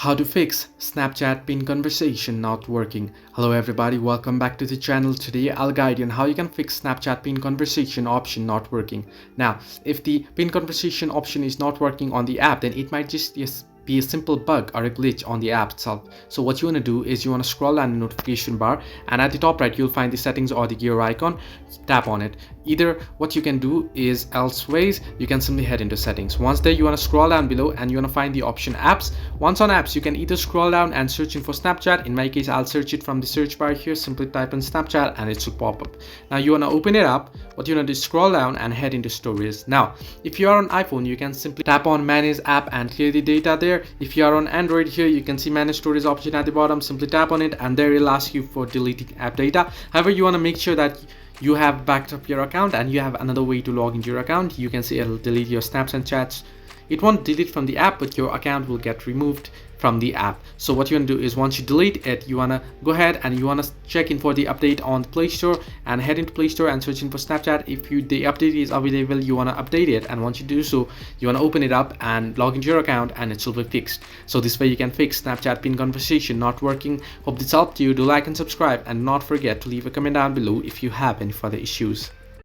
How to fix Snapchat pin conversation not working. Hello everybody, welcome back to the channel. Today I'll guide you on how you can fix Snapchat pin conversation option not working. Now, if the pin conversation option is not working on the app, then it might just be a simple bug or a glitch on the app itself. So what you want to do is you want to scroll down the notification bar, and at the top right you'll find the settings or the gear icon. Tap on it. Either what you can do is, else ways, you can simply head into settings. Once there, you want to scroll down below and you want to find the option apps. Once on apps, you can either scroll down and search in for Snapchat. In my case, I'll search it from the search bar here. Simply type in Snapchat and it should pop up. Now you want to open it up. What you want to do is scroll down and head into stories. Now if you are on iPhone, you can simply tap on manage app and clear the data there. If you are on Android, here you can see manage stories option at the bottom. Simply tap on it and there it'll ask you for deleting app data. However, you want to make sure that you have backed up your account and you have another way to log into your account. You can see it'll delete your snaps and chats. It won't delete from the app, but your account will get removed from the app. So what you want to do is, once you delete it, you want to go ahead and you want to check in for the update on the Play Store and head into Play Store and search in for Snapchat. If the update is available, you want to update it, and once you do so, you want to open it up and log into your account and it will be fixed. So this way you can fix Snapchat pin conversation not working. Hope this helped you. Do like and subscribe, and not forget to leave a comment down below if you have any further issues.